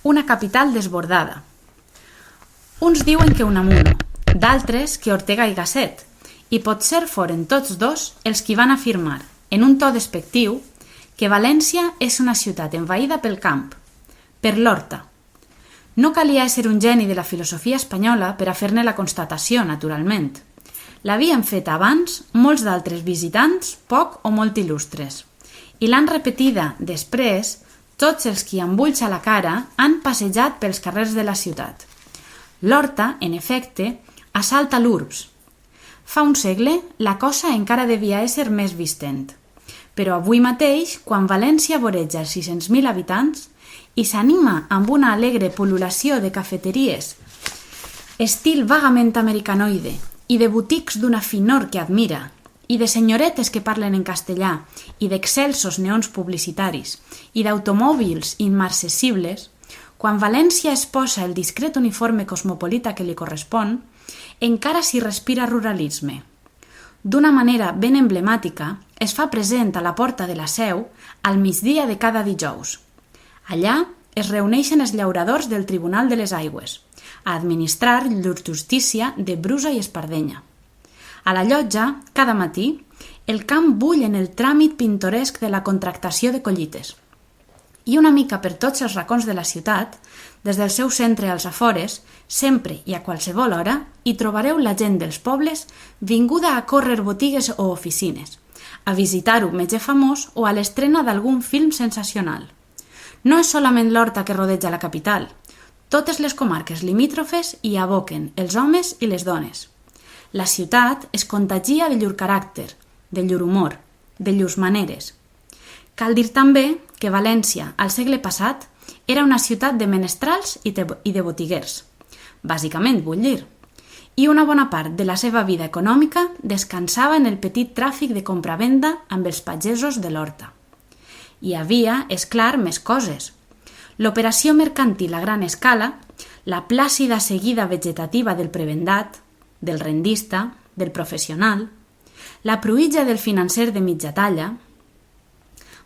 una capital desbordada. Uns diuen que Unamuno, d'altres que Ortega i Gasset, i potser foren tots dos els qui van afirmar, en un to despectiu, que València és una ciutat envaïda pel camp, per l'horta. No calia ser un geni de la filosofia espanyola per a fer-ne la constatació, naturalment. L'havien fet abans molts d'altres visitants poc o molt il·lustres, i l'han repetida després tots els qui amb ulls a la cara han passejat pels carrers de la ciutat. L'horta, en efecte, assalta l'urbs. Fa un segle la cosa encara devia ésser més vistent, però avui mateix, quan València voreja els 600.000 habitants i s'anima amb una alegre pol·lulació de cafeteries, estil vagament americanoide, i de botics d'una finor que admira, i de senyoretes que parlen en castellà, i d'excelsos neons publicitaris, i d'automòbils immarcessibles, quan València es posa el discret uniforme cosmopolita que li correspon, encara s'hi respira ruralisme. D'una manera ben emblemàtica, es fa present a la porta de la Seu al migdia de cada dijous. Allà es reuneixen els llauradors del Tribunal de les Aigües, a administrar llur justícia de brusa i espardenya. A la llotja, cada matí, el camp bull en el tràmit pintoresc de la contractació de collites. I una mica per tots els racons de la ciutat, des del seu centre als afores, sempre i a qualsevol hora, hi trobareu la gent dels pobles vinguda a córrer botigues o oficines, a visitar un metge famós o a l'estrena d'algun film sensacional. No és solament l'horta que rodeja la capital. Totes les comarques limítrofes hi aboquen els homes i les dones. La ciutat es contagia de llur caràcter, de llur humor, de llurs maneres. Cal dir també que València, al segle passat, era una ciutat de menestrals i de botiguers, bàsicament vull dir, i una bona part de la seva vida econòmica descansava en el petit tràfic de compra-venda amb els pagesos de l'horta. Hi havia, és clar, més coses. L'operació mercantil a gran escala, la plàcida seguida vegetativa del prebendat, del rendista, del professional, la pruïtja del financer de mitja talla.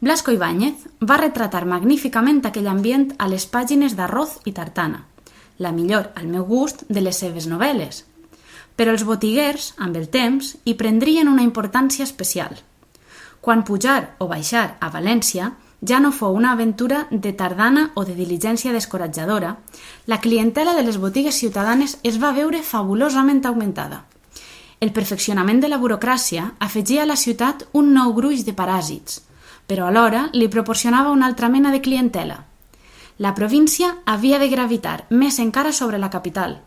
Blasco Ibáñez va retratar magníficament aquell ambient a les pàgines d'Arroz i Tartana, la millor, al meu gust, de les seves novel·les. Però els botiguers, amb el temps, hi prendrien una importància especial. Quan pujar o baixar a València ja no fou una aventura de tardana o de diligència descoratjadora, la clientela de les botigues ciutadanes es va veure fabulosament augmentada. El perfeccionament de la burocràcia afegia a la ciutat un nou gruix de paràsits, però alhora li proporcionava una altra mena de clientela. La província havia de gravitar més encara sobre la capital,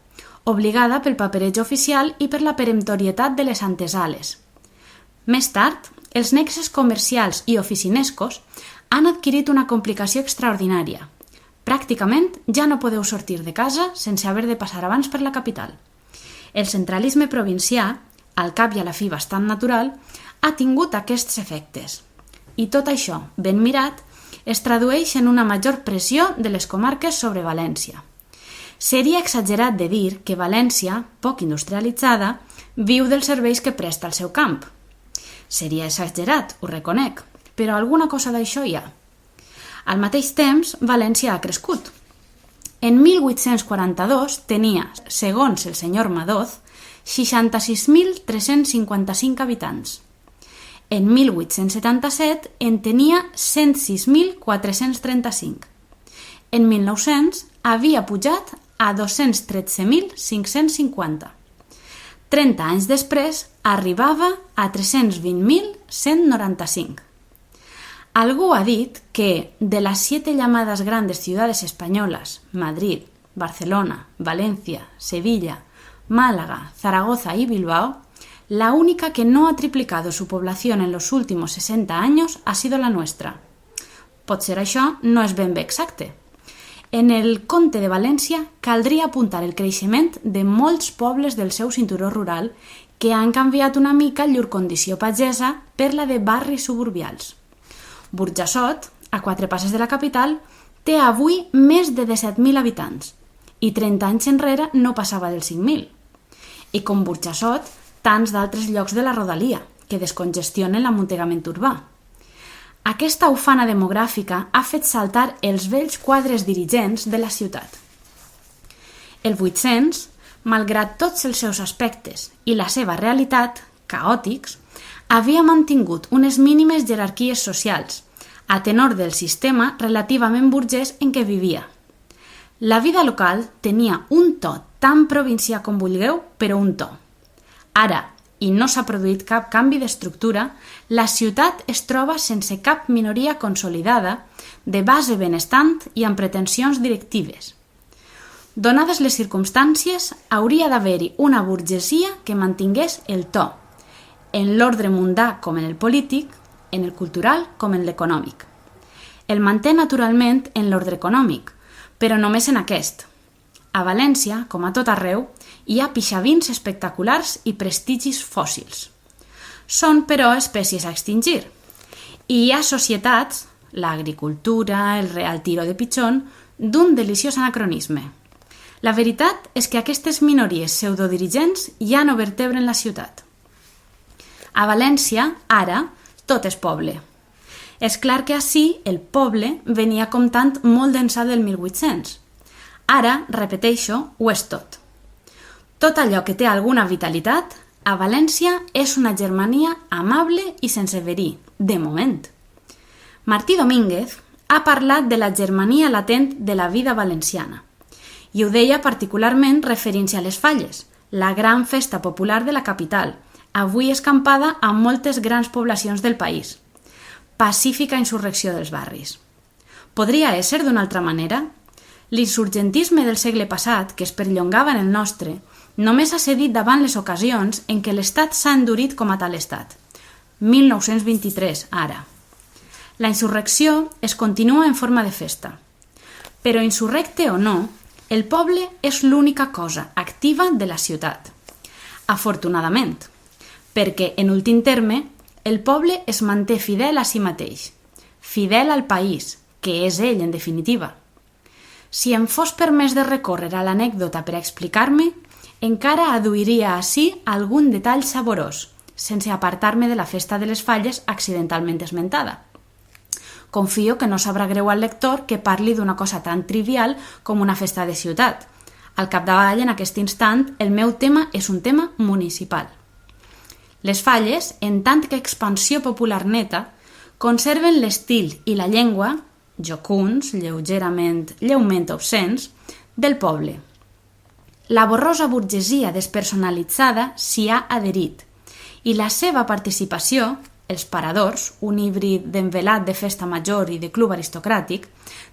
obligada pel papereig oficial i per la peremptorietat de les antesales. Més tard, els nexes comercials i oficinescos han adquirit una complicació extraordinària. Pràcticament ja no podeu sortir de casa sense haver de passar abans per la capital. El centralisme provincià, al cap i a la fi bastant natural, ha tingut aquests efectes. I tot això, ben mirat, es tradueix en una major pressió de les comarques sobre València. Seria exagerat de dir que València, poc industrialitzada, viu dels serveis que presta al seu camp. Seria exagerat, ho reconec, però alguna cosa d'això hi ha. Al mateix temps, València ha crescut. En 1842 tenia, segons el senyor Madoz, 66.355 habitants. En 1877 en tenia 106.435. En 1900 havia pujat a 213.550. 30 anys després arribava a 320.195. Algú ha dit que de las 7 llamadas grandes ciudades españolas, Madrid, Barcelona, Valencia, Sevilla, Málaga, Zaragoza y Bilbao, la única que no ha triplicado su población en los últimos 60 años ha sido la nuestra. Potser això no és ben bé exacte. En el Conte de València caldria apuntar el creixement de molts pobles del seu cinturó rural que han canviat una mica llur condició pagesa per la de barris suburbials. Burjassot, a 4 passes de la capital, té avui més de 17.000 habitants i 30 anys enrere no passava dels 5.000. I com Burjassot, tants d'altres llocs de la rodalia que descongestionen l'amuntegament urbà. Aquesta ufana demogràfica ha fet saltar els vells quadres dirigents de la ciutat. El 800, malgrat tots els seus aspectes i la seva realitat, caòtics, havia mantingut unes mínimes jerarquies socials, a tenor del sistema relativament burgès en què vivia. La vida local tenia un to tan provincià com vulgueu, però un to. Ara, i no s'ha produït cap canvi d'estructura, la ciutat es troba sense cap minoria consolidada, de base benestant i amb pretensions directives. Donades les circumstàncies, hauria d'haver-hi una burgesia que mantingués el to, en l'ordre mundà com en el polític, en el cultural com en l'econòmic. El manté naturalment en l'ordre econòmic, però només en aquest. A València, com a tot arreu, hi ha pixavins espectaculars i prestigis fòssils. Són, però, espècies a extingir. I hi ha societats, l'agricultura, el Real Tiro de Pichón, d'un deliciós anacronisme. La veritat és que aquestes minories pseudodirigents ja no vertebren la ciutat. A València, ara, tot és poble. És clar que ací el poble venia comptant molt d'ençà del 1800. Ara, repeteixo, ho és tot. Tot allò que té alguna vitalitat, a València és una Germania amable i sense verí, de moment. Martí Domínguez ha parlat de la germania latent de la vida valenciana. I ho deia particularment referint-se a les Falles, la gran festa popular de la capital, avui escampada a moltes grans poblacions del país. Pacífica insurrecció dels barris. Podria ésser d'una altra manera? L'insurgentisme del segle passat, que es perllongava en el nostre, només ha cedit davant les ocasions en què l'Estat s'ha endurit com a tal estat. 1923, ara. La insurrecció es continua en forma de festa. Però insurrecte o no, el poble és l'única cosa activa de la ciutat. Afortunadament, perquè, en últim terme, el poble es manté fidel a si mateix, fidel al país, que és ell, en definitiva. Si em fos permès de recórrer a l'anècdota per a explicar-me, encara aduiria ací algun detall saborós, sense apartar-me de la festa de les Falles accidentalment esmentada. Confio que no sabrà greu al lector que parli d'una cosa tan trivial com una festa de ciutat. Al capdavall, en aquest instant, el meu tema és un tema municipal. Les Falles, en tant que expansió popular neta, conserven l'estil i la llengua, jocuns, lleument obscens, del poble. La borrosa burgesia despersonalitzada s'hi ha adherit i la seva participació, els paradors, un híbrid d'envelat de festa major i de club aristocràtic,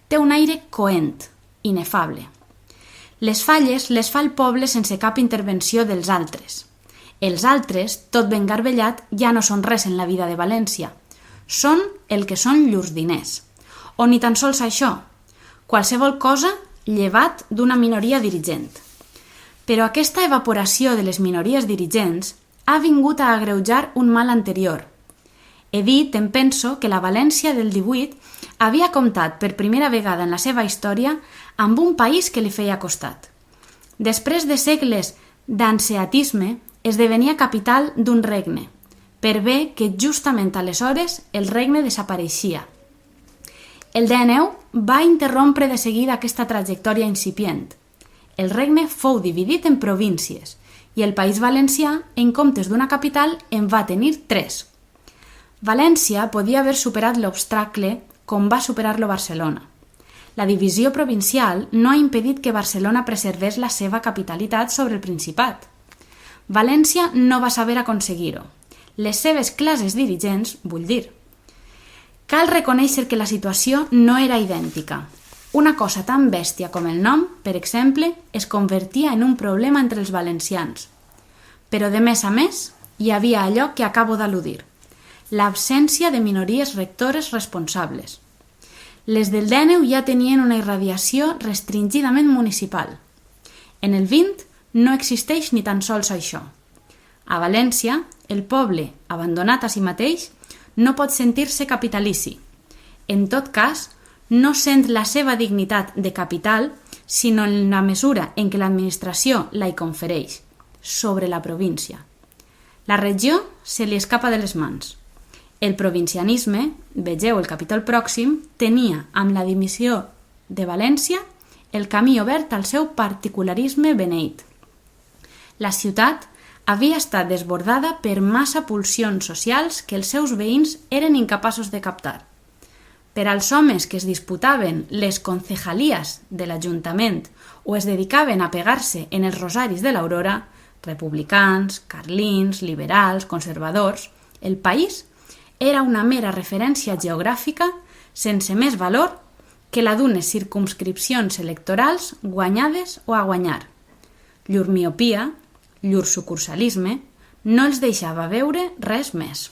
té un aire coent, inefable. Les Falles les fa el poble sense cap intervenció dels altres. Els altres, tot ben garbellat, ja no són res en la vida de València. Són el que són llurs diners. O ni tan sols això, qualsevol cosa llevat d'una minoria dirigent. Però aquesta evaporació de les minories dirigents ha vingut a agreujar un mal anterior. He dit, em penso, que la València del 18 havia comptat per primera vegada en la seva història amb un país que li feia costat. Després de segles d'anseatisme, esdevenia capital d'un regne, per bé que justament aleshores el regne desapareixia. El XIX va interrompre de seguida aquesta trajectòria incipient. El regne fou dividit en províncies i el País Valencià, en comptes d'una capital, en va tenir 3. València podia haver superat l'obstacle com va superar-lo Barcelona. La divisió provincial no ha impedit que Barcelona preservés la seva capitalitat sobre el Principat. València no va saber aconseguir-ho. Les seves classes dirigents, vull dir. Cal reconèixer que la situació no era idèntica. Una cosa tan bèstia com el nom, per exemple, es convertia en un problema entre els valencians. Però de més a més, hi havia allò que acabo d'al·ludir. L'absència de minories rectores responsables. Les del Déneu ja tenien una irradiació restringidament municipal. En el 20 no existeix ni tan sols això. A València, el poble, abandonat a si mateix, no pot sentir-se capitalici. En tot cas, no sent la seva dignitat de capital, sinó en la mesura en què l'administració la hi confereix, sobre la província. La regió se li escapa de les mans. El provincianisme, vegeu el capítol pròxim, tenia, amb la dimissió de València, el camí obert al seu particularisme beneït. La ciutat havia estat desbordada per massa pulsions socials que els seus veïns eren incapaços de captar. Per als homes que es disputaven les concejalies de l'Ajuntament o es dedicaven a pegar-se en els rosaris de l'Aurora, republicans, carlins, liberals, conservadors, el país era una mera referència geogràfica sense més valor que la d'unes circumscripcions electorals guanyades o a guanyar. Llur miopia, llur sucursalisme, no els deixava veure res més.